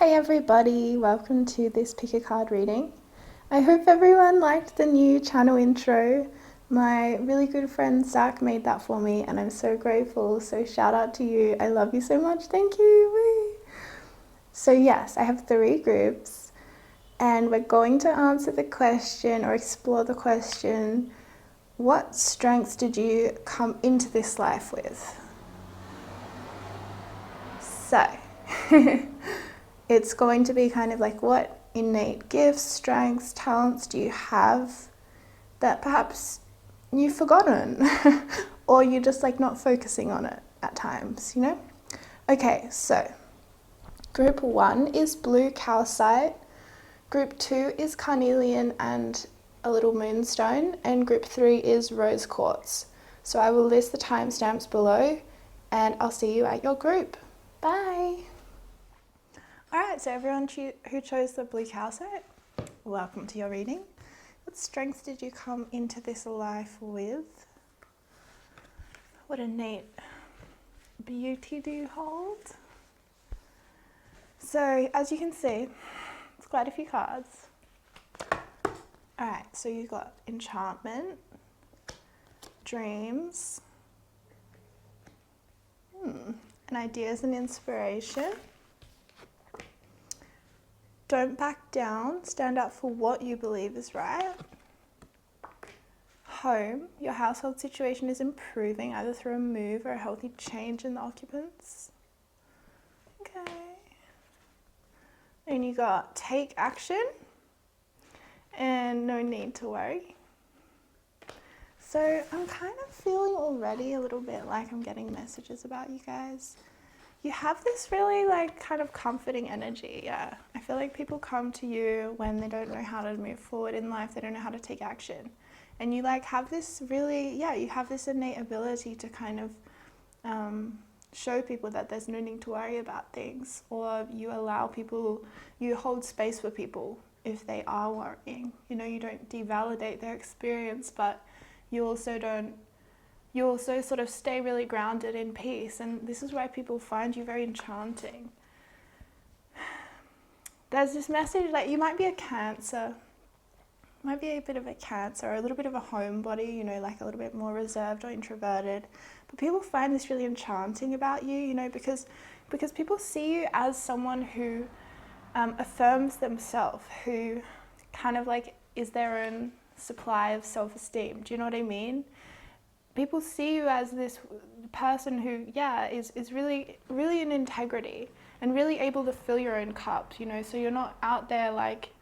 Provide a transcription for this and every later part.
Hey everybody, welcome to this pick a card reading. I hope everyone liked the new channel intro. My really good friend Zach made that for me and I'm so grateful, so shout out to you. I love you so much, thank you. Woo. So yes, I have 3 groups and we're going to answer the question or explore the question, what strengths did you come into this life with? So, it's going to be kind of like what innate gifts, strengths, talents do you have that perhaps you've forgotten or you're just like not focusing on it at times, you know? Okay, so group 1 is blue calcite, group 2 is carnelian and a little moonstone, and group 3 is rose quartz. So I will list the timestamps below and I'll see you at your group. Bye! Alright, so everyone who chose the blue calcite, welcome to your reading. What strengths did you come into this life with? What innate beauty do you hold? So, as you can see, it's quite a few cards. Alright, so you've got enchantment, dreams, and ideas and inspiration. Don't back down, stand up for what you believe is right. Home, your household situation is improving either through a move or a healthy change in the occupants. Okay. And you got take action and no need to worry. So I'm kind of feeling already a little bit like I'm getting messages about you guys. You have this really like kind of comforting energy, yeah. I feel like people come to you when they don't know how to move forward in life, they don't know how to take action. And you like have this really, you have this innate ability to kind of show people that there's no need to worry about things, or you allow people, you hold space for people if they are worrying. You know, you don't devalidate their experience, but you also sort of stay really grounded in peace, and this is why people find you very enchanting. There's this message that you might be a Cancer, might be a bit of a Cancer, or a little bit of a homebody, you know, like a little bit more reserved or introverted, but people find this really enchanting about you, you know, because people see you as someone who affirms themselves, who kind of like is their own supply of self-esteem. Do you know what I mean? People see you as this person who, is really, really in integrity and really able to fill your own cup, you know, so you're not out there like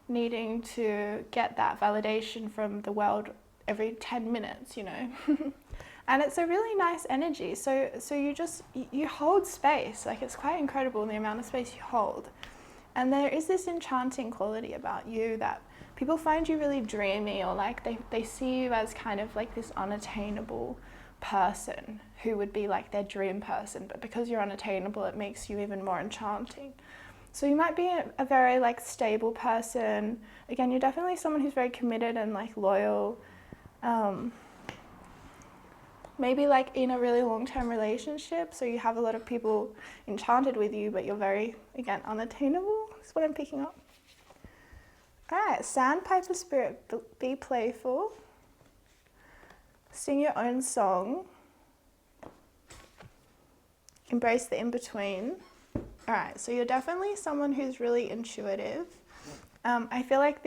needing to get that validation from the world every 10 minutes, you know. And it's a really nice energy. So you hold space, like it's quite incredible the amount of space you hold. And there is this enchanting quality about you that people find you really dreamy, or like they see you as kind of like this unattainable person who would be like their dream person, but because you're unattainable, it makes you even more enchanting. So you might be a very like stable person. Again, you're definitely someone who's very committed and like loyal. Maybe like in a really long-term relationship, so you have a lot of people enchanted with you, but you're very, again, unattainable, is what I'm picking up. Alright, Sandpiper Spirit, be playful. Sing your own song. Embrace the in-between. Alright, so you're definitely someone who's really intuitive. I feel like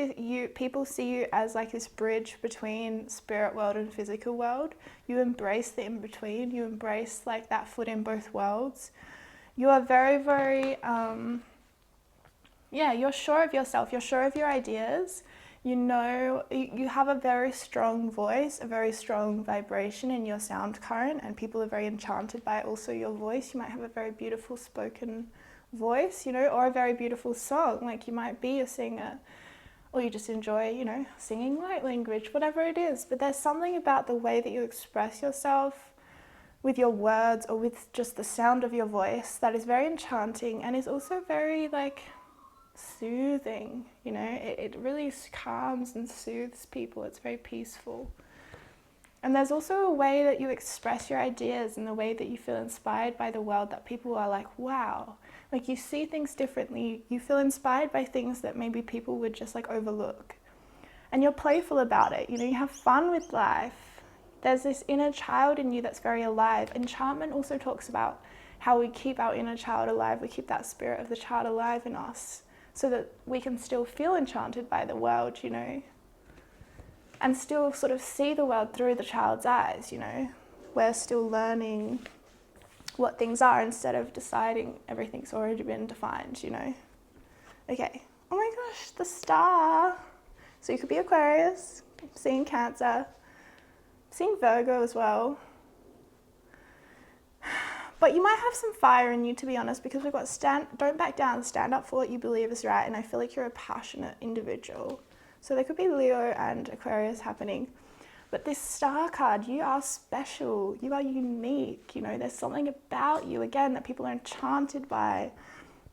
people see you as like this bridge between spirit world and physical world. You embrace the in-between. You embrace like that foot in both worlds. You are very, very, you're sure of yourself. You're sure of your ideas. You know, you have a very strong voice, a very strong vibration in your sound current, and people are very enchanted by also your voice. You might have a very beautiful spoken voice, you know, or a very beautiful song, like you might be a singer, or you just enjoy, you know, singing light language, whatever it is. But there's something about the way that you express yourself with your words or with just the sound of your voice that is very enchanting and is also very like soothing, you know, it really calms and soothes people. It's very peaceful. And there's also a way that you express your ideas and the way that you feel inspired by the world that people are like, wow, like you see things differently. You feel inspired by things that maybe people would just like overlook. And you're playful about it. You know, you have fun with life. There's this inner child in you that's very alive. Enchantment also talks about how we keep our inner child alive. We keep that spirit of the child alive in us so that we can still feel enchanted by the world, you know, and still sort of see the world through the child's eyes, you know. We're still learning what things are instead of deciding everything's already been defined, you know. Okay. Oh my gosh, the star. So you could be Aquarius, I'm seeing Cancer, I'm seeing Virgo as well. But you might have some fire in you, to be honest, because we've got don't back down, stand up for what you believe is right, and I feel like you're a passionate individual. So there could be Leo and Aquarius happening. But this star card, you are special, you are unique, you know, there's something about you, again, that people are enchanted by.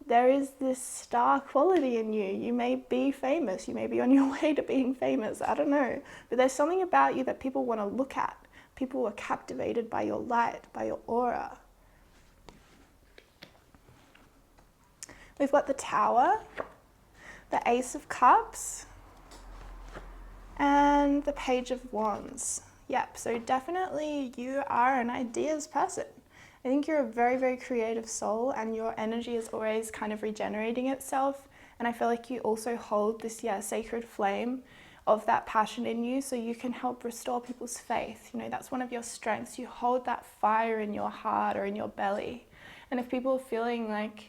There is this star quality in you. You may be famous, you may be on your way to being famous, I don't know. But there's something about you that people want to look at. People are captivated by your light, by your aura. We've got the Tower, the Ace of Cups, and the Page of Wands. Yep, so definitely you are an ideas person. I think you're a very, very creative soul, and your energy is always kind of regenerating itself. And I feel like you also hold this, sacred flame of that passion in you, so you can help restore people's faith. You know, that's one of your strengths. You hold that fire in your heart or in your belly. And if people are feeling like,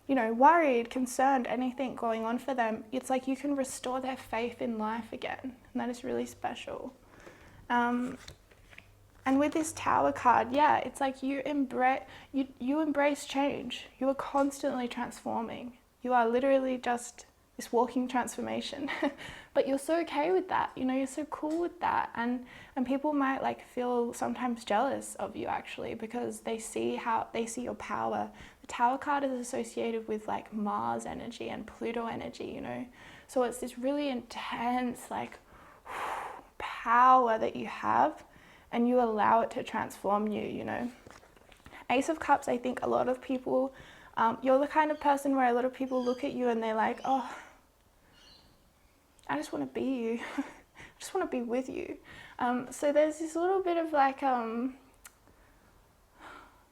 you know, worried, concerned, anything going on for them, it's like you can restore their faith in life again. And that is really special. And with this Tower card, it's like you embrace change. You are constantly transforming. You are literally just this walking transformation. But you're so okay with that. You know, you're so cool with that. And people might like feel sometimes jealous of you actually, because they see your power. The Tower card is associated with like Mars energy and Pluto energy, you know. So it's this really intense like power that you have, and you allow it to transform you, you know. Ace of Cups, I think a lot of people, you're the kind of person where a lot of people look at you and they're like, oh, I just want to be you. I just want to be with you. So there's this little bit of like,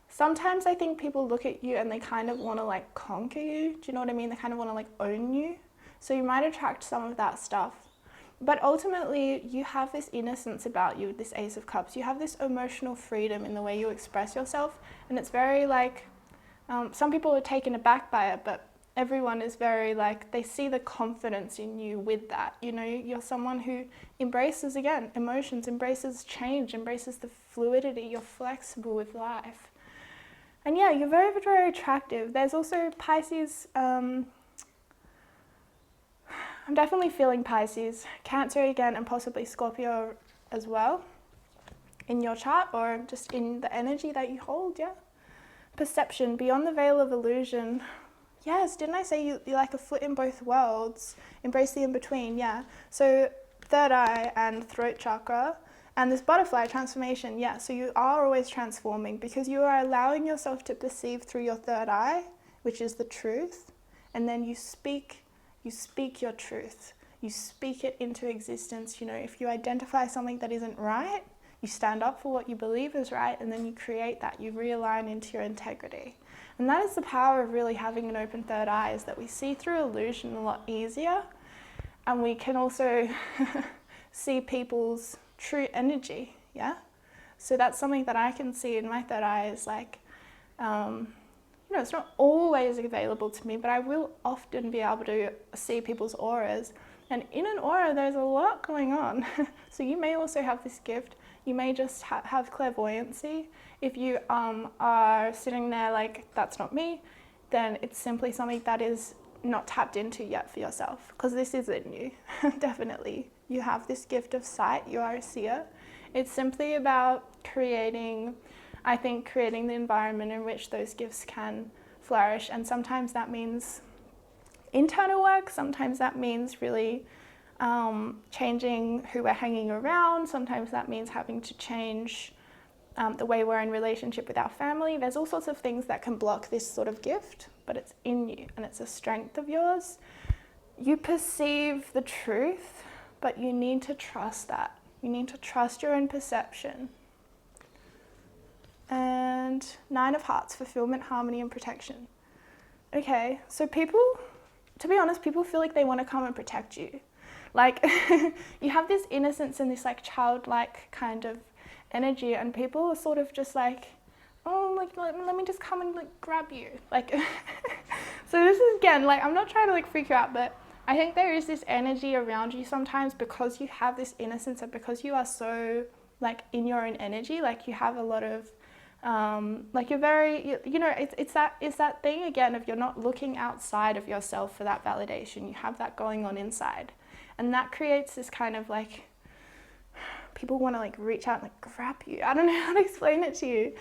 sometimes I think people look at you and they kind of want to like conquer you. Do you know what I mean? They kind of want to like own you. So you might attract some of that stuff. But ultimately, you have this innocence about you with this Ace of Cups. You have this emotional freedom in the way you express yourself. And it's very like, some people are taken aback by it, but everyone is very like, they see the confidence in you with that. You know, you're someone who embraces, again, emotions, embraces change, embraces the fluidity. You're flexible with life. And yeah, you're very, very attractive. There's also Pisces. I'm definitely feeling Pisces, Cancer again, and possibly Scorpio as well in your chart, or just in the energy that you hold, Perception, beyond the veil of illusion. Yes, didn't I say you like a foot in both worlds? Embrace the in-between, So third eye and throat chakra, and this butterfly transformation, so you are always transforming because you are allowing yourself to perceive through your third eye, which is the truth, and then you speak your truth. You speak it into existence. You know, if you identify something that isn't right, you stand up for what you believe is right, and then you create that. You realign into your integrity. And that is the power of really having an open third eye, is that we see through illusion a lot easier, and we can also see people's true energy, So that's something that I can see in my third eye is like, you know, it's not always available to me, but I will often be able to see people's auras. And in an aura, there's a lot going on. So you may also have this gift. You may just have clairvoyancy. If you are sitting there like, that's not me, then it's simply something that is not tapped into yet for yourself, because this isn't you, definitely. You have this gift of sight. You are a seer. It's simply about creating the environment in which those gifts can flourish. And sometimes that means internal work. Sometimes that means really changing who we're hanging around. Sometimes that means having to change the way we're in relationship with our family. There's all sorts of things that can block this sort of gift, but it's in you and it's a strength of yours. You perceive the truth, but you need to trust that. You need to trust your own perception. And 9 of Hearts, fulfillment, harmony, and protection. Okay, so people, to be honest, people feel like they want to come and protect you. Like, you have this innocence and this like childlike kind of energy, and people are sort of just like, oh, like let me just come and like grab you. Like, so this is again, like, I'm not trying to like freak you out, but I think there is this energy around you sometimes because you have this innocence and because you are so like in your own energy, like you have a lot of like you're very, you know, it's that thing again of you're not looking outside of yourself for that validation. You have that going on inside, and that creates this kind of like, people want to like reach out and like grab you. I don't know how to explain it to you.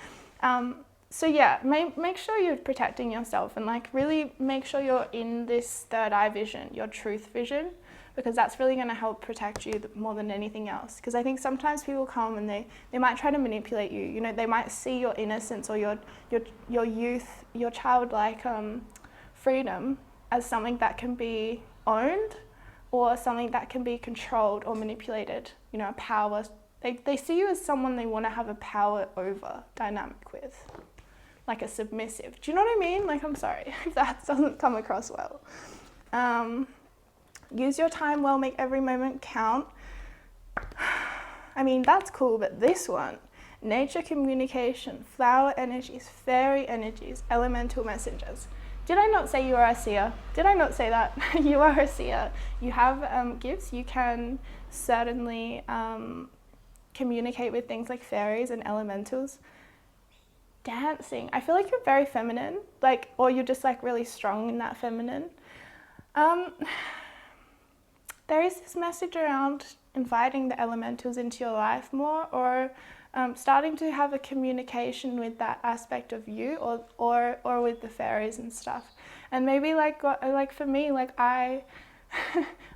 So yeah, make sure you're protecting yourself and like really make sure you're in this third eye vision, your truth vision, because that's really going to help protect you more than anything else. Because I think sometimes people come and they might try to manipulate you. You know, they might see your innocence or your youth, your childlike freedom as something that can be owned or something that can be controlled or manipulated. You know, a power. They see you as someone they want to have a power over dynamic with, like a submissive. Do you know what I mean? Like, I'm sorry if that doesn't come across well. Use your time well, make every moment count. I mean, that's cool, but this one, nature communication, flower energies, fairy energies, elemental messengers. Did I not say you are a seer? Did I not say that? You are a seer. You have gifts. You can certainly communicate with things like fairies and elementals. Dancing. I feel like you're very feminine, like, or you're just like really strong in that feminine. There is this message around inviting the elementals into your life more, or starting to have a communication with that aspect of you, or with the fairies and stuff. And maybe like for me, like I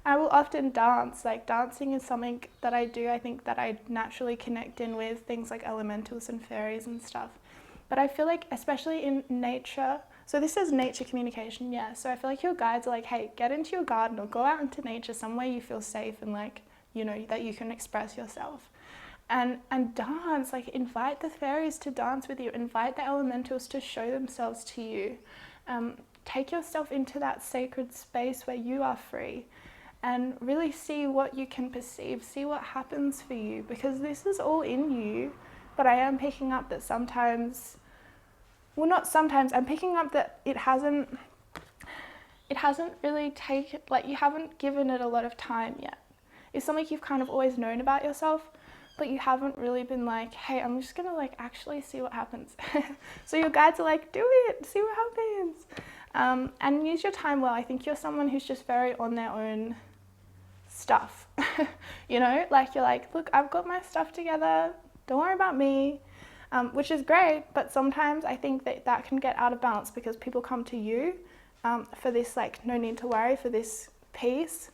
will often dance. Like, dancing is something that I do. I think that I naturally connect in with things like elementals and fairies and stuff. But I feel like, especially in nature, so this is nature communication, yeah. So I feel like your guides are like, hey, get into your garden or go out into nature, somewhere you feel safe and like, you know, that you can express yourself. And dance, like invite the fairies to dance with you, invite the elementals to show themselves to you. Take yourself into that sacred space where you are free and really see what you can perceive, see what happens for you, because this is all in you. But I am picking up that sometimes, well, not sometimes, I'm picking up that it hasn't really taken, like you haven't given it a lot of time yet. It's something you've kind of always known about yourself, but you haven't really been like, hey, I'm just gonna like actually see what happens. So your guides are like, do it, see what happens. And use your time well. I think you're someone who's just very on their own stuff. You know, like you're like, look, I've got my stuff together, don't worry about me. Which is great, but sometimes I think that can get out of balance because people come to you for this like no need to worry, for this peace.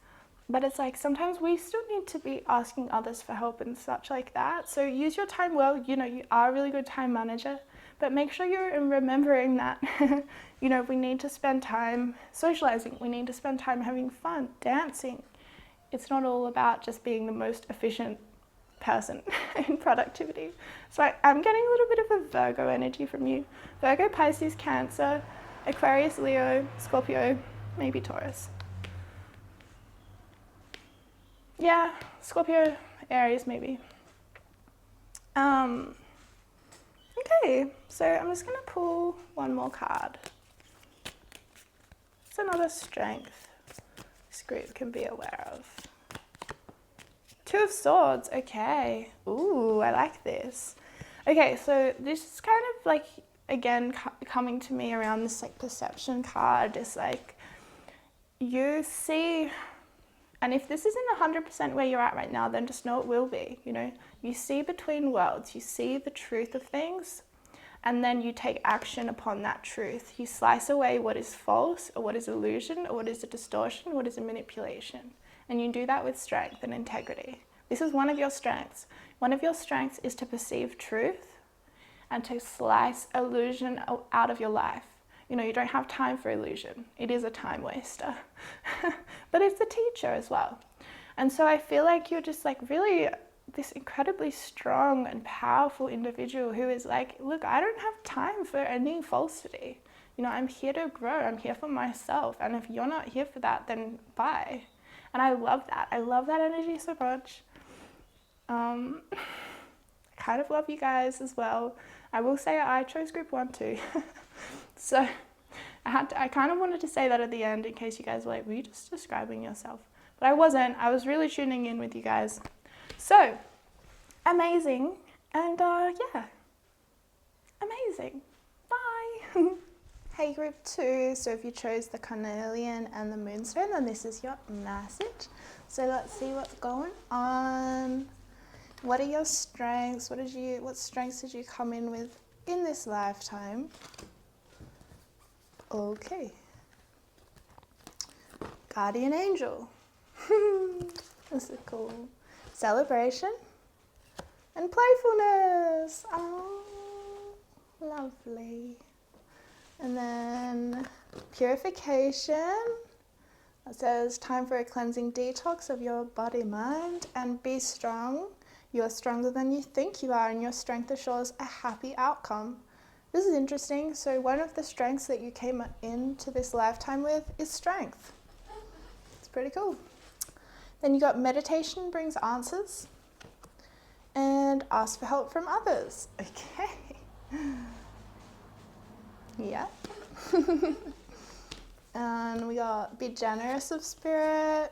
But it's like sometimes we still need to be asking others for help and such like that. So use your time well. You know, you are a really good time manager, but make sure you're remembering that, you know, we need to spend time socializing. We need to spend time having fun, dancing. It's not all about just being the most efficient person in productivity. So I'm getting a little bit of a Virgo energy from you. Virgo, Pisces, Cancer, Aquarius, Leo, Scorpio, maybe Taurus. Yeah, Scorpio, Aries maybe. Okay, so I'm just gonna pull one more card. It's another strength this group can be aware of. 2 of Swords, okay. Ooh, I like this. Okay, so this is kind of like, again, coming to me around this like perception card. It's like, you see, and if this isn't 100% where you're at right now, then just know it will be, you know. You see between worlds, you see the truth of things, and then you take action upon that truth. You slice away what is false, or what is illusion, or what is a distortion, what is a manipulation. And you do that with strength and integrity. This is one of your strengths. One of your strengths is to perceive truth and to slice illusion out of your life. You know, you don't have time for illusion. It is a time waster. But it's a teacher as well. And so I feel like you're just like really this incredibly strong and powerful individual who is like, look, I don't have time for any falsity. You know, I'm here to grow. I'm here for myself. And if you're not here for that, then bye. And I love that. I love that energy so much. I kind of love you guys as well. I will say I chose group 1 too. So I kind of wanted to say that at the end in case you guys were like, were you just describing yourself? But I wasn't. I was really tuning in with you guys. So, amazing. And yeah, amazing. Bye. Hey group 2, so if you chose the carnelian and the moonstone, then this is your message. So let's see what's going on. What are your strengths? What strengths did you come in with in this lifetime? Okay. Guardian angel. This is cool. Celebration and playfulness. Oh, lovely. And then purification. It says time for a cleansing detox of your body, mind, and be strong. You are stronger than you think you are, and your strength assures a happy outcome. This is interesting. So one of the strengths that you came into this lifetime with is strength. It's pretty cool. Then you got meditation brings answers and ask for help from others. Okay. Yeah. And we got be generous of spirit,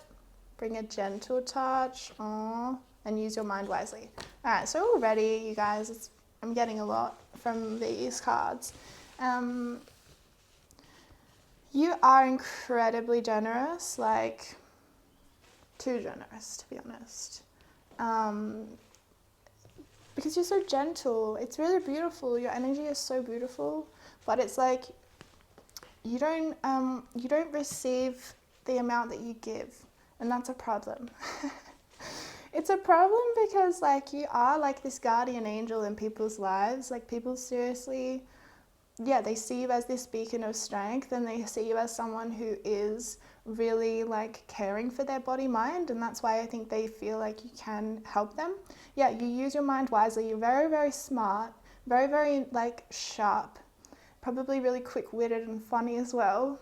bring a gentle touch, and use your mind wisely. All right, so already, you guys, I'm getting a lot from these cards. You are incredibly generous, like too generous, to be honest. Because you're so gentle. It's really beautiful. Your energy is so beautiful, but it's like you don't receive the amount that you give, and that's a problem. It's a problem because like you are like this guardian angel in people's lives. Like people seriously, yeah, they see you as this beacon of strength, and they see you as someone who is really like caring for their body mind, and that's why I think they feel like you can help them. Yeah, you use your mind wisely. You're very, very smart, very, very like sharp, probably really quick-witted and funny as well,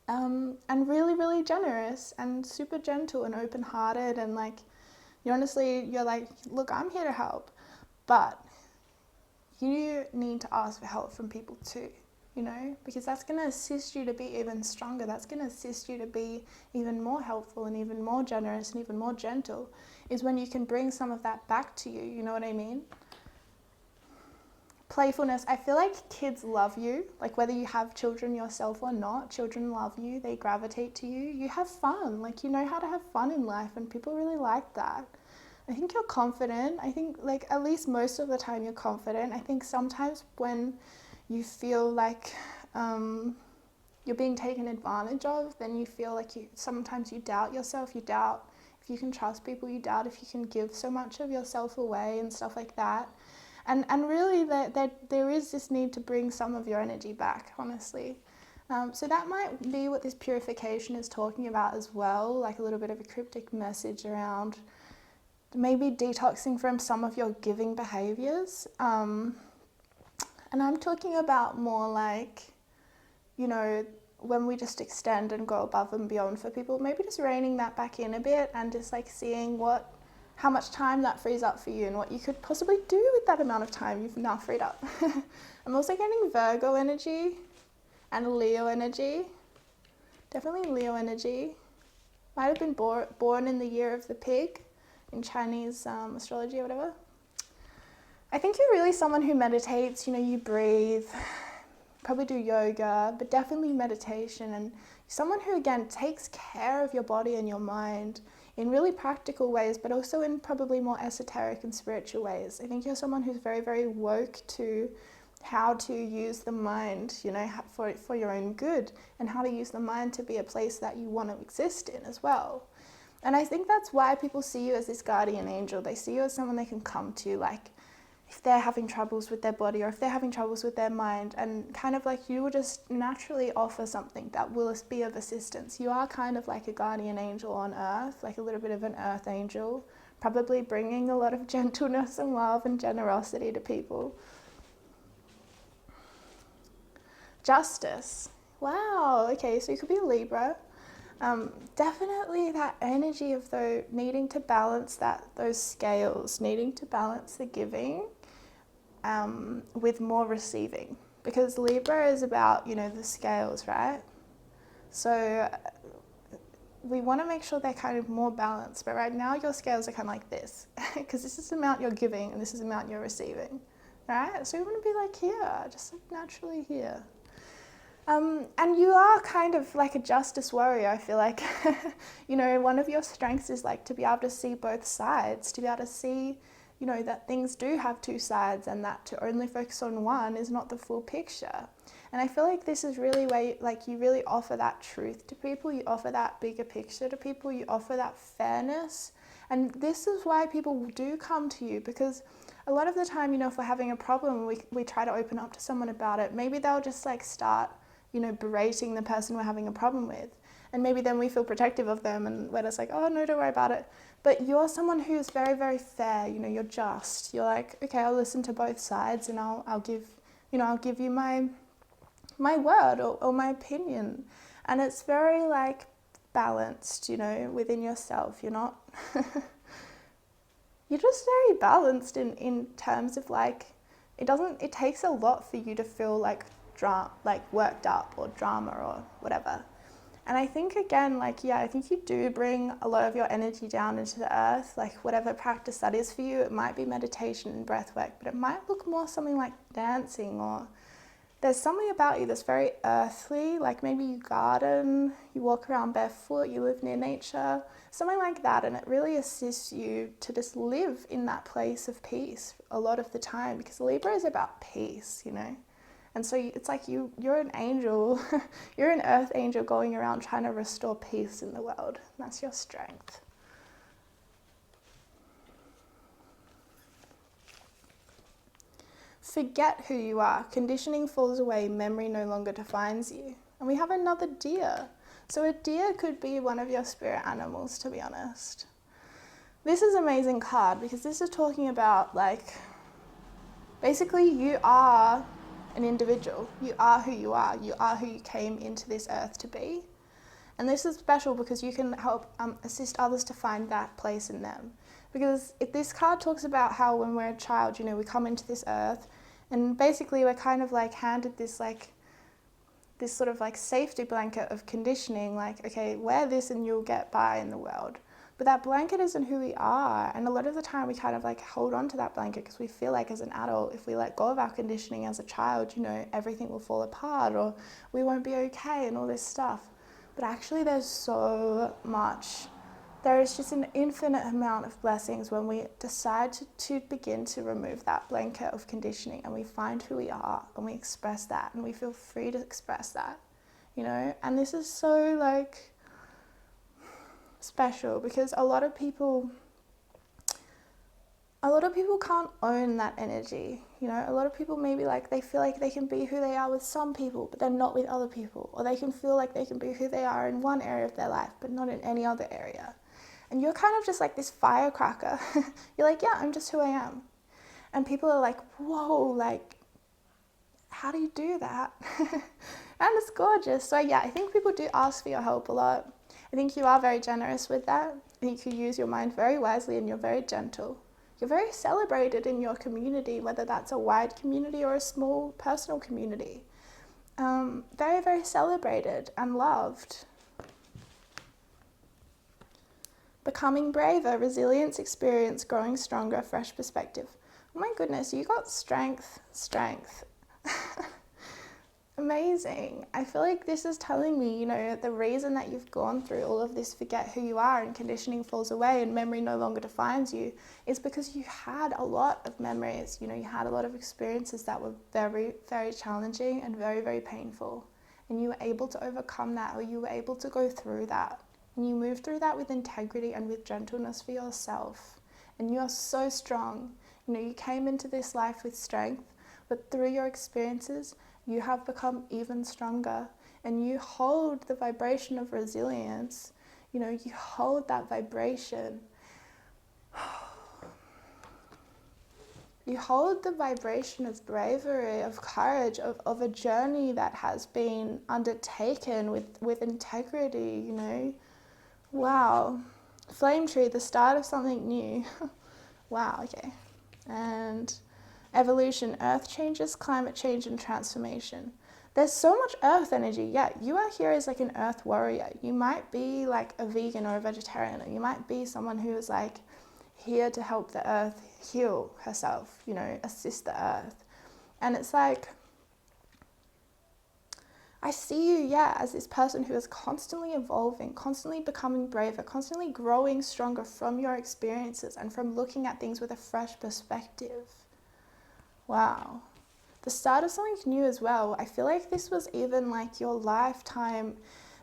and really, really generous and super gentle and open-hearted, and like you're like, look, I'm here to help, but you need to ask for help from people too, you know, because that's going to assist you to be even stronger. That's going to assist you to be even more helpful and even more generous and even more gentle, is when you can bring some of that back to you, you know what I mean? Playfulness. I feel like kids love you, like whether you have children yourself or not, children love you, they gravitate to you. You have fun, like you know how to have fun in life, and people really like that. I think you're confident. I think like at least most of the time you're confident. I think sometimes when you feel like you're being taken advantage of, then you feel like sometimes you doubt yourself, you doubt if you can trust people, you doubt if you can give so much of yourself away and stuff like that. And really there is this need to bring some of your energy back, honestly. So that might be what this purification is talking about as well, like a little bit of a cryptic message around maybe detoxing from some of your giving behaviors. And I'm talking about more like, you know, when we just extend and go above and beyond for people, maybe just reining that back in a bit and just like seeing how much time that frees up for you and what you could possibly do with that amount of time you've now freed up. I'm also getting Virgo energy and Leo energy. Definitely Leo energy. Might have been born in the year of the pig in Chinese astrology or whatever. I think you're really someone who meditates, you know, you breathe, probably do yoga, but definitely meditation, and someone who again takes care of your body and your mind in really practical ways, but also in probably more esoteric and spiritual ways. I think you're someone who's very, very woke to how to use the mind, you know, for your own good, and how to use the mind to be a place that you want to exist in as well. And I think that's why people see you as this guardian angel. They see you as someone they can come to, like if they're having troubles with their body or if they're having troubles with their mind, and kind of like you will just naturally offer something that will be of assistance. You are kind of like a guardian angel on earth, like a little bit of an earth angel, probably bringing a lot of gentleness and love and generosity to people. Justice. Wow, okay, so you could be a Libra. Definitely that energy of though needing to balance those scales, needing to balance the giving with more receiving, because Libra is about, the scales, right? So we want to make sure they're kind of more balanced, but right now your scales are kind of like this, because this is the amount you're giving and this is the amount you're receiving, right? So you want to be like here, just like naturally here. And you are kind of like a justice warrior, I feel like. One of your strengths is like to be able to see both sides, to be able to see, that things do have two sides, and that to only focus on one is not the full picture. And I feel like this is really where you really offer that truth to people, you offer that bigger picture to people, you offer that fairness. And this is why people do come to you, because a lot of the time, if we're having a problem, we try to open up to someone about it. Maybe they'll just like start berating the person we're having a problem with. And maybe then we feel protective of them and we're just like, oh no, don't worry about it. But you're someone who's very, very fair, you're just. You're like, okay, I'll listen to both sides and I'll give you my word or my opinion. And it's very like balanced, within yourself. You're not, you're just very balanced in terms of like, it takes a lot for you to feel like worked up or drama or whatever. And I think again, I think you do bring a lot of your energy down into the earth, like whatever practice that is for you. It might be meditation and breath work, but it might look more something like dancing, or there's something about you that's very earthly, like maybe you garden, you walk around barefoot, you live near nature, something like that. And it really assists you to just live in that place of peace a lot of the time, because Libra is about peace, And so it's like you're an angel, you're an earth angel going around trying to restore peace in the world. And that's your strength. Forget who you are. Conditioning falls away. Memory no longer defines you. And we have another deer. So a deer could be one of your spirit animals, to be honest. This is an amazing card because this is talking about basically you are an individual. You are who you are. You are who you came into this earth to be. And this is special because you can help assist others to find that place in them. Because if this card talks about how when we're a child, we come into this earth and basically we're kind of handed this sort of safety blanket of conditioning, okay, wear this and you'll get by in the world. But that blanket isn't who we are. And a lot of the time we kind of hold on to that blanket because we feel like as an adult, if we let go of our conditioning as a child, everything will fall apart or we won't be okay and all this stuff. But actually there's so much. There is just an infinite amount of blessings when we decide to begin to remove that blanket of conditioning and we find who we are and we express that and we feel free to express that, And this is so special because a lot of people can't own that energy. A lot of people maybe they feel like they can be who they are with some people, but they're not with other people. Or they can feel like they can be who they are in one area of their life, but not in any other area. And you're kind of just this firecracker. You're yeah, I'm just who I am. And people are whoa, how do you do that? And it's gorgeous. So yeah, I think people do ask for your help a lot. I think you are very generous with that. I think you use your mind very wisely and you're very gentle. You're very celebrated in your community, whether that's a wide community or a small personal community. Very, very celebrated and loved. Becoming braver, resilience, experience, growing stronger, fresh perspective. Oh my goodness, you got strength. Amazing. I feel like this is telling me, the reason that you've gone through all of this forget who you are and conditioning falls away and memory no longer defines you is because you had a lot of memories. You had a lot of experiences that were very, very challenging and very, very painful. And you were able to overcome that, or you were able to go through that. And you move through that with integrity and with gentleness for yourself. And you are so strong. You know, you came into this life with strength, but through your experiences, you have become even stronger. And you hold the vibration of resilience. You know, you hold that vibration. You hold the vibration of bravery, of courage, of a journey that has been undertaken with integrity, you know. Wow. Flame tree, the start of something new. Wow, okay. And evolution, earth changes, climate change, and transformation. There's so much earth energy. Yeah, you are here as like an earth warrior. You might be like a vegan or a vegetarian, or you might be someone who is like here to help the earth heal herself, you know, assist the earth. And it's like, I see you, yeah, as this person who is constantly evolving, constantly becoming braver, constantly growing stronger from your experiences and from looking at things with a fresh perspective. Wow. The start of something new as well. I feel like this was even like your lifetime.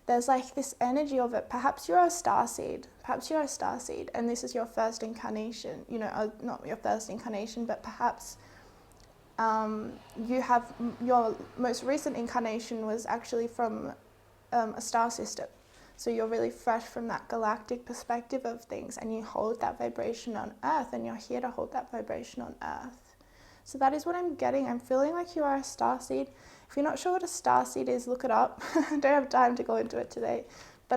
There's like this energy of it. Perhaps you're a starseed. Perhaps you're a starseed and this is your first incarnation. You know, not your first incarnation, but perhaps you have your most recent incarnation was actually from a star system. So you're really fresh from that galactic perspective of things and you hold that vibration on Earth and you're here to hold that vibration on Earth. So that is what I'm getting. I'm feeling like you are a starseed. If you're not sure what a starseed is, look it up. I don't have time to go into it today. But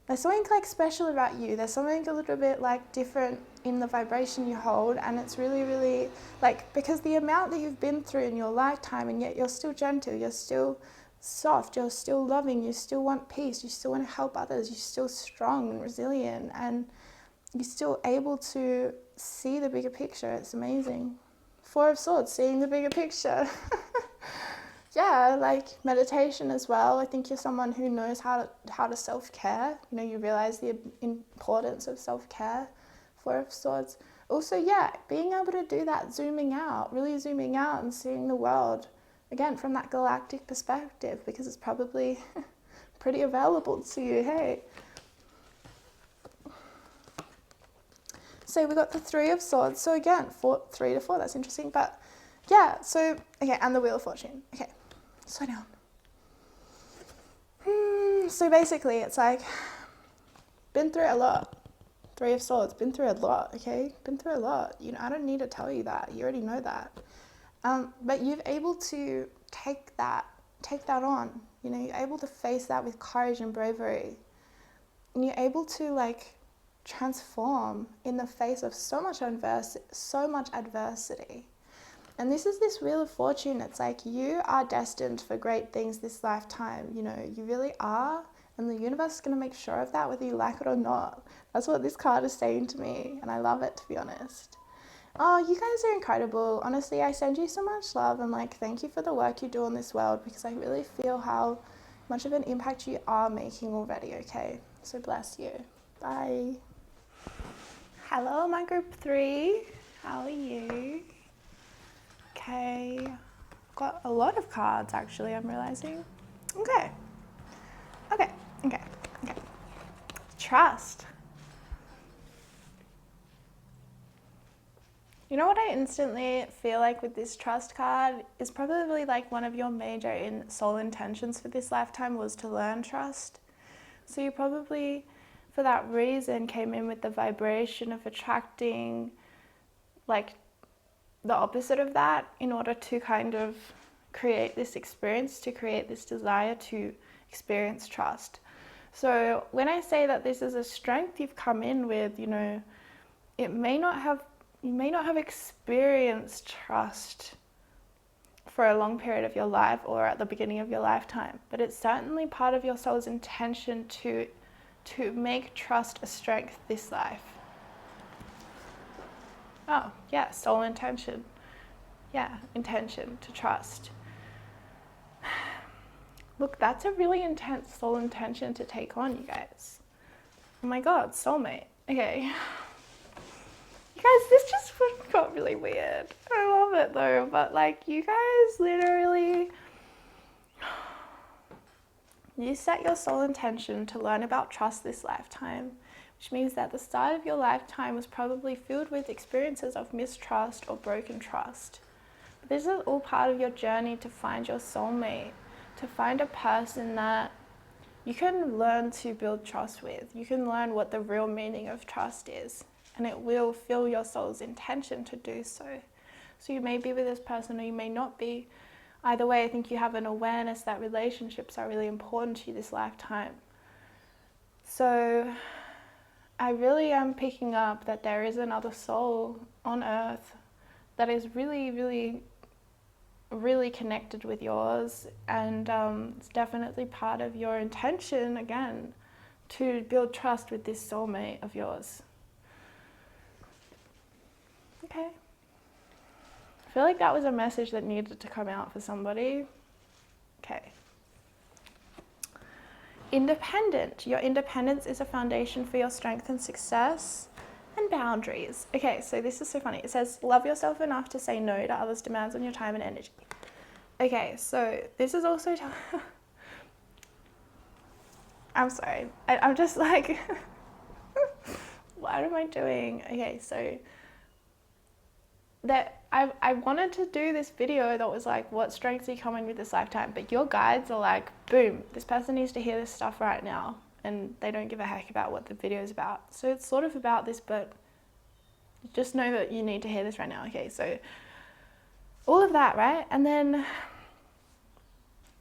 there's something like special about you. There's something a little bit like different in the vibration you hold, and it's really, really like, because the amount that you've been through in your lifetime, and yet you're still gentle, you're still soft, you're still loving, you still want peace, you still want to help others, you're still strong and resilient, and you're still able to see the bigger picture. It's amazing. Four of Swords, seeing the bigger picture. Yeah, like meditation as well. I think you're someone who knows how to self-care. You know, you realize the importance of self-care. Four of Swords. Also, yeah, being able to do that, zooming out, really zooming out and seeing the world, again, from that galactic perspective, because it's probably pretty available to you, hey? So we got the Three of Swords. So again, 3 to 4, that's interesting. But yeah, so, okay, and the Wheel of Fortune. Okay, slow down. So basically, it's like, been through a lot. Three of Swords, been through a lot, okay? Been through a lot. You know, I don't need to tell you that. You already know that. But you're able to take that on. You know, you're able to face that with courage and bravery. And you're able to, like, transform in the face of so much adversity. And this is this Wheel of Fortune. It's like, you are destined for great things this lifetime. You know, you really are. And the universe is going to make sure of that, whether you like it or not. That's what this card is saying to me. And I love it, to be honest. Oh, you guys are incredible. Honestly, I send you so much love. And like, thank you for the work you do in this world, because I really feel how much of an impact you are making already, okay? So bless you. Bye. Hello, my group 3. How are you? Okay. Got a lot of cards, actually, I'm realizing. Okay. Trust. You know what I instantly feel like with this trust card is probably like one of your major soul intentions for this lifetime was to learn trust. So you probably, for that reason, came in with the vibration of attracting like the opposite of that in order to kind of create this experience, to create this desire to experience trust. So when I say that this is a strength you've come in with, you know, you may not have experienced trust for a long period of your life or at the beginning of your lifetime, but it's certainly part of your soul's intention to make trust a strength this life. Oh, yeah, soul intention. Yeah, intention to trust. Look, that's a really intense soul intention to take on, you guys. Oh my God, soulmate. Okay. You guys, this just got really weird. I love it though, but like, you guys literally, You set your soul intention to learn about trust this lifetime, which means that the start of your lifetime was probably filled with experiences of mistrust or broken trust. But this is all part of your journey to find your soulmate, to find a person that you can learn to build trust with. You can learn what the real meaning of trust is, and it will fill your soul's intention to do so. So you may be with this person or you may not be. Either way, I think you have an awareness that relationships are really important to you this lifetime. So I really am picking up that there is another soul on earth that is really, really, really connected with yours, and it's definitely part of your intention, again, to build trust with this soulmate of yours. Okay. I feel like that was a message that needed to come out for somebody. Okay. Independent. Your independence is a foundation for your strength and success. And boundaries. Okay, so this is so funny. It says, love yourself enough to say no to others' demands on your time and energy. Okay, so this is also... I'm sorry. I'm just like... what am I doing? Okay, so... that I wanted to do this video that was like, what strengths are you coming with this lifetime? But your guides are like, boom, this person needs to hear this stuff right now. And they don't give a heck about what the video is about. So it's sort of about this, but just know that you need to hear this right now. Okay, so all of that, right? And then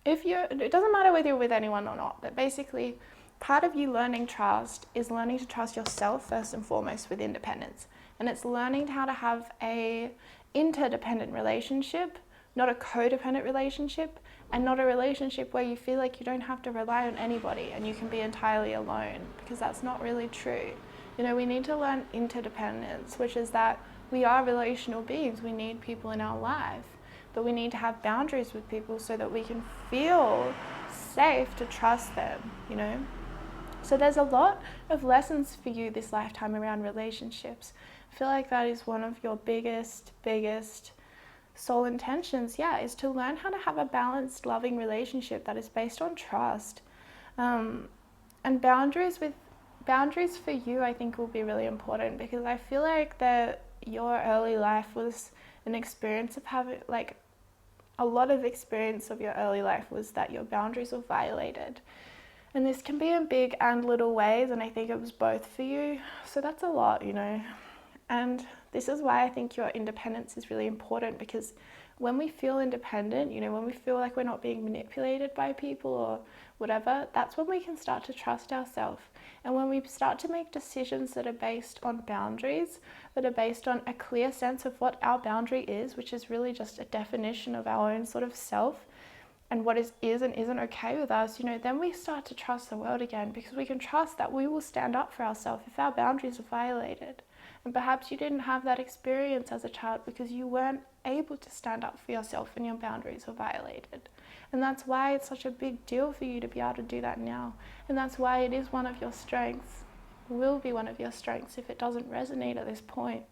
it doesn't matter whether you're with anyone or not, but basically part of you learning trust is learning to trust yourself first and foremost with independence. And it's learning how to have a interdependent relationship, not a codependent relationship, and not a relationship where you feel like you don't have to rely on anybody and you can be entirely alone, because that's not really true. You know, we need to learn interdependence, which is that we are relational beings. We need people in our life, but we need to have boundaries with people so that we can feel safe to trust them, you know? So there's a lot of lessons for you this lifetime around relationships. I feel like that is one of your biggest soul intentions, is to learn how to have a balanced, loving relationship that is based on trust. And boundaries for you, I think, will be really important, because I feel like that your early life was an experience of having, like, a lot of experience of your early life was that your boundaries were violated. And this can be in big and little ways, and I think it was both for you. So that's a lot, you know. And this is why I think your independence is really important, because when we feel independent, you know, when we feel like we're not being manipulated by people or whatever, that's when we can start to trust ourselves. And when we start to make decisions that are based on boundaries, that are based on a clear sense of what our boundary is, which is really just a definition of our own sort of self, and what is and isn't okay with us, you know, then we start to trust the world again, because we can trust that we will stand up for ourselves if our boundaries are violated. And perhaps you didn't have that experience as a child because you weren't able to stand up for yourself and your boundaries were violated. And that's why it's such a big deal for you to be able to do that now. And that's why it is one of your strengths, will be one of your strengths if it doesn't resonate at this point.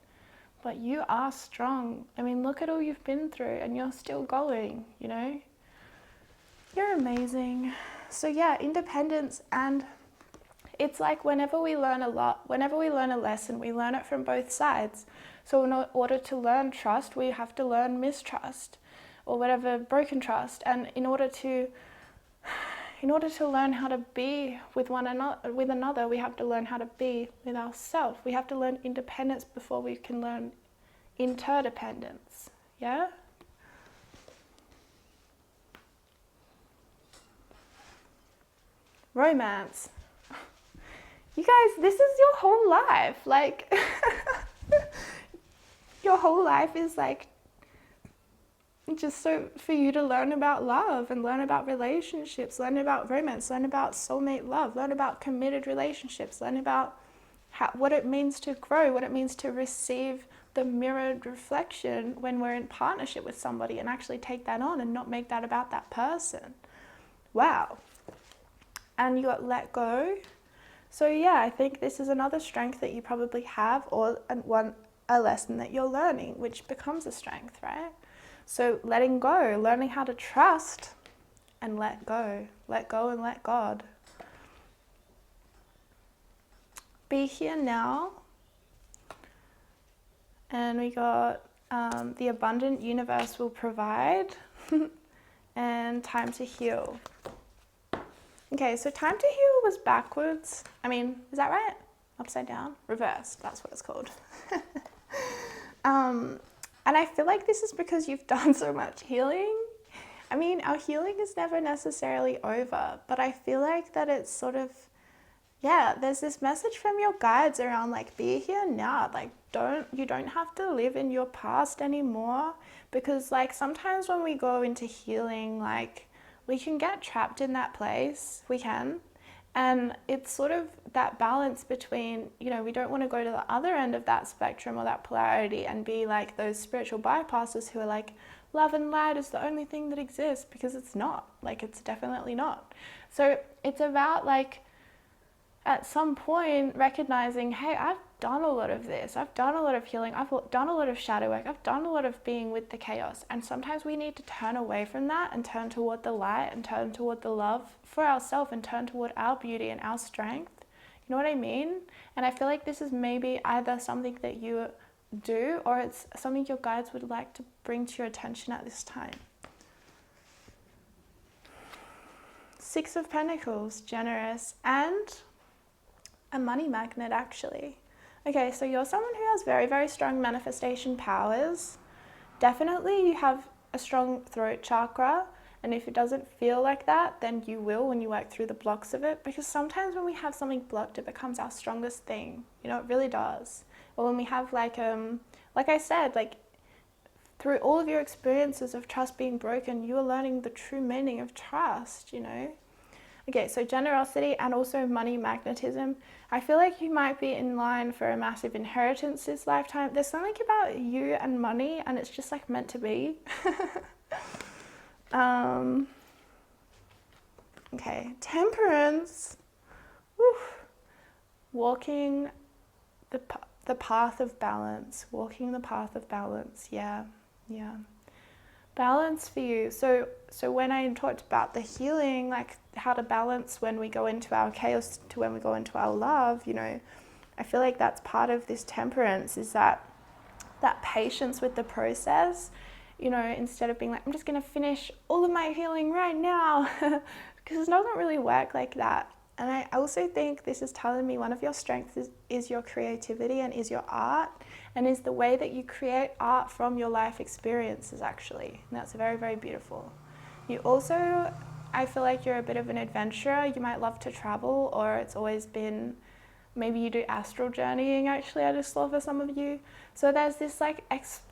But you are strong. I mean, look at all you've been through and you're still going, you know? You're amazing. So yeah, independence, and it's like whenever we learn a lesson, we learn it from both sides. So in order to learn trust, we have to learn mistrust or whatever, broken trust. And in order to learn how to be with another, we have to learn how to be with ourselves. We have to learn independence before we can learn interdependence. Yeah? Romance. You guys, this is your whole life. Like, your whole life is like just so for you to learn about love and learn about relationships, learn about romance, learn about soulmate love, learn about committed relationships, learn about what it means to grow, what it means to receive the mirrored reflection when we're in partnership with somebody, and actually take that on and not make that about that person. Wow. And you got let go. So yeah, I think this is another strength that you probably have, or a lesson that you're learning, which becomes a strength, right? So letting go, learning how to trust, and let go. Let go and let God. Be here now. And we got the abundant universe will provide and time to heal. Okay, so time to heal was backwards. I mean, is that right? Upside down? Reversed, that's what it's called. And I feel like this is because you've done so much healing. I mean, our healing is never necessarily over, but I feel like that it's sort of, yeah, there's this message from your guides around like, be here now. Like, you don't have to live in your past anymore, because like sometimes when we go into healing, like we can get trapped in that place. We can. And it's sort of that balance between, you know, we don't want to go to the other end of that spectrum or that polarity and be like those spiritual bypassers who are like, love and light is the only thing that exists, because it's not. Like, it's definitely not. So it's about like, at some point recognizing, hey, I've done a lot of this. I've done a lot of healing. I've done a lot of shadow work. I've done a lot of being with the chaos. And sometimes we need to turn away from that and turn toward the light and turn toward the love for ourselves and turn toward our beauty and our strength. You know what I mean? And I feel like this is maybe either something that you do or it's something your guides would like to bring to your attention at this time. Six of Pentacles, generous, and a money magnet, actually. Okay, so you're someone who has very, very strong manifestation powers. Definitely you have a strong throat chakra, and if it doesn't feel like that, then you will when you work through the blocks of it, because sometimes when we have something blocked, it becomes our strongest thing. You know, it really does. Or when we have like I said, like through all of your experiences of trust being broken, you are learning the true meaning of trust, you know? Okay, so generosity and also money magnetism. I feel like you might be in line for a massive inheritance this lifetime. There's something about you and money, and it's just like meant to be. Okay, temperance. Woo. Walking the path of balance. Walking the path of balance. Yeah. Balance for you. So when I talked about the healing, like how to balance when we go into our chaos to when we go into our love, you know, I feel like that's part of this temperance, is that patience with the process, you know, instead of being like, I'm just going to finish all of my healing right now, because it doesn't really work like that. And I also think this is telling me one of your strengths is your creativity and is your art, and is the way that you create art from your life experiences, actually. And that's very, very beautiful. You also, I feel like you're a bit of an adventurer. You might love to travel, or it's always been, maybe you do astral journeying, actually, I just saw for some of you. So there's this like,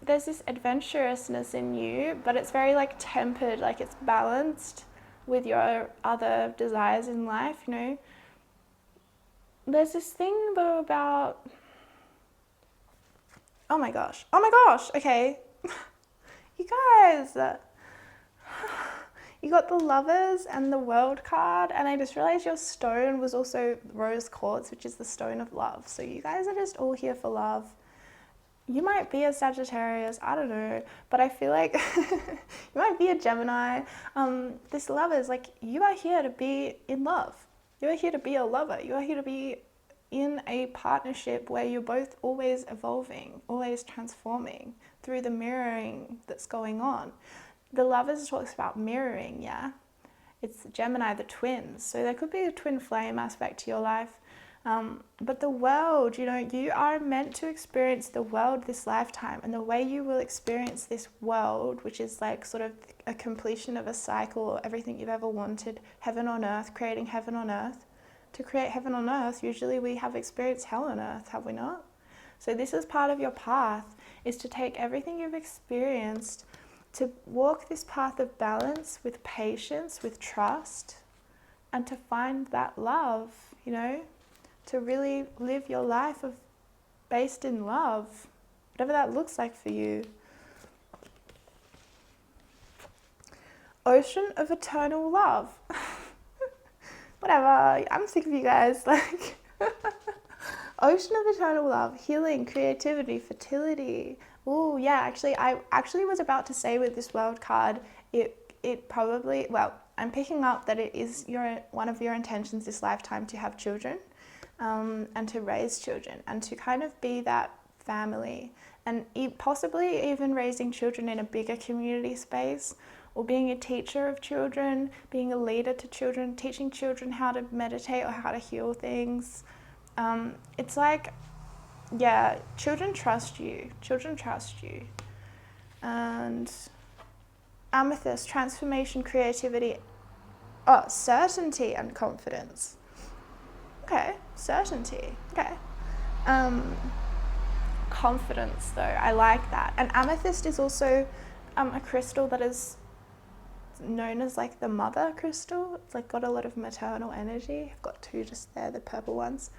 there's this adventurousness in you, but it's very like tempered, like it's balanced with your other desires in life, you know. There's this thing though about, oh my gosh, okay. You guys, you got the Lovers and the World card, and I just realized your stone was also rose quartz, which is the stone of love. So you guys are just all here for love. You might be a Sagittarius, I don't know, but I feel like you might be a Gemini. This Lovers, like, you are here to be in love. You are here to be a lover. You are here to be in a partnership where you're both always evolving, always transforming through the mirroring that's going on. The Lovers talks about mirroring, yeah? It's Gemini, the twins. So there could be a twin flame aspect to your life. But the world, you know, you are meant to experience the world this lifetime, and the way you will experience this world, which is like sort of a completion of a cycle, everything you've ever wanted, heaven on earth, creating heaven on earth. To create heaven on earth, usually we have experienced hell on earth, have we not? So this is part of your path, is to take everything you've experienced, to walk this path of balance with patience, with trust, and to find that love, you know, to really live your life based in love, whatever that looks like for you. Ocean of eternal love. Whatever, I'm sick of you guys. Like, ocean of eternal love, healing, creativity, fertility. Oh yeah, actually, I actually was about to say with this World card, it probably, well, I'm picking up that it is one of your intentions this lifetime to have children, and to raise children and to kind of be that family, and possibly even raising children in a bigger community space, or being a teacher of children, being a leader to children, teaching children how to meditate or how to heal things. It's like, yeah, children trust you. Children trust you. And amethyst, transformation, creativity. Oh, certainty and confidence. Okay, certainty. Okay. Confidence, though, I like that. And amethyst is also a crystal that is known as like the mother crystal. It's like got a lot of maternal energy. I've got two just there, the purple ones.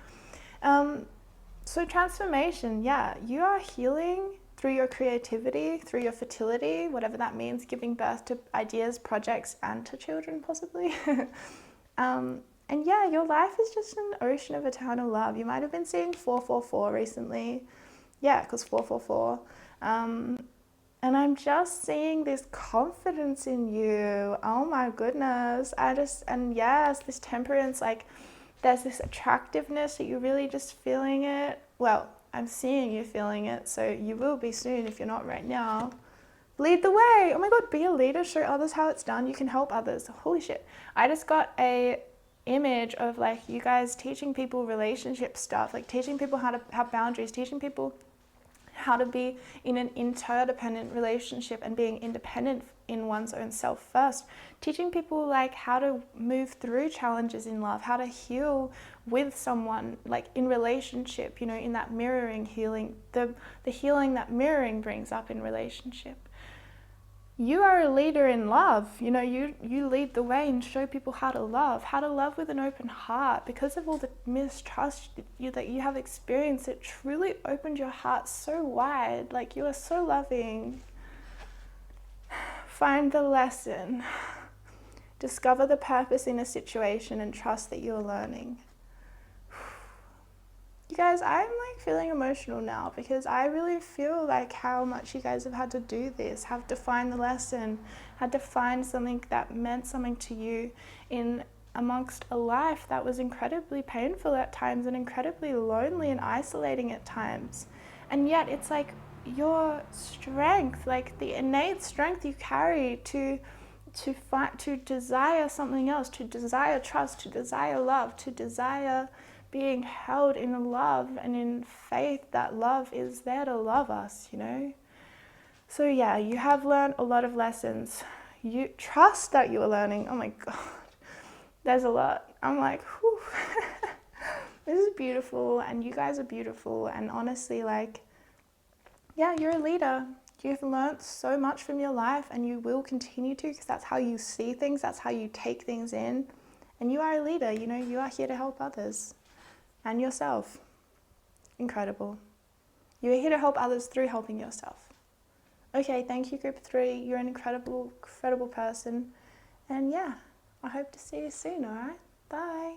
So transformation, yeah, you are healing through your creativity, through your fertility, whatever that means, giving birth to ideas, projects, and to children possibly. And yeah, your life is just an ocean of eternal love. You might have been seeing 444 recently. Yeah, because 444. And I'm just seeing this confidence in you. Oh my goodness. And yes, this temperance, like there's this attractiveness that you're really just feeling it. Well, I'm seeing you feeling it, so you will be soon if you're not right now. Lead the way. Oh my God, be a leader, show others how it's done. You can help others. Holy shit. I just got a image of like you guys teaching people relationship stuff, like teaching people how to have boundaries, teaching people how to be in an interdependent relationship and being independent in one's own self first, teaching people like how to move through challenges in love, how to heal with someone, like in relationship, you know, in that mirroring healing, the healing that mirroring brings up in relationship. You are a leader in love. You know, you lead the way and show people how to love with an open heart. Because of all the mistrust that you have experienced, it truly opened your heart so wide. Like, you are so loving. Find the lesson. Discover the purpose in a situation and trust that you're learning. You guys, I'm like feeling emotional now because I really feel like how much you guys have had to do this, have to find the lesson, had to find something that meant something to you in amongst a life that was incredibly painful at times and incredibly lonely and isolating at times. And yet it's like your strength, like the innate strength you carry to fight, to desire something else, to desire trust, to desire love, to desire being held in love and in faith that love is there to love us, you know? So yeah, you have learned a lot of lessons. You trust that you are learning. Oh my God, there's a lot. I'm like, whew. This is beautiful and you guys are beautiful. And honestly, like, yeah, you're a leader. You've learned so much from your life and you will continue to, because that's how you see things. That's how you take things in. And you are a leader, you know, you are here to help others. And yourself. Incredible. You're here to help others through helping yourself. Okay, thank you, group 3. You're an incredible, incredible person. And yeah, I hope to see you soon, alright? Bye.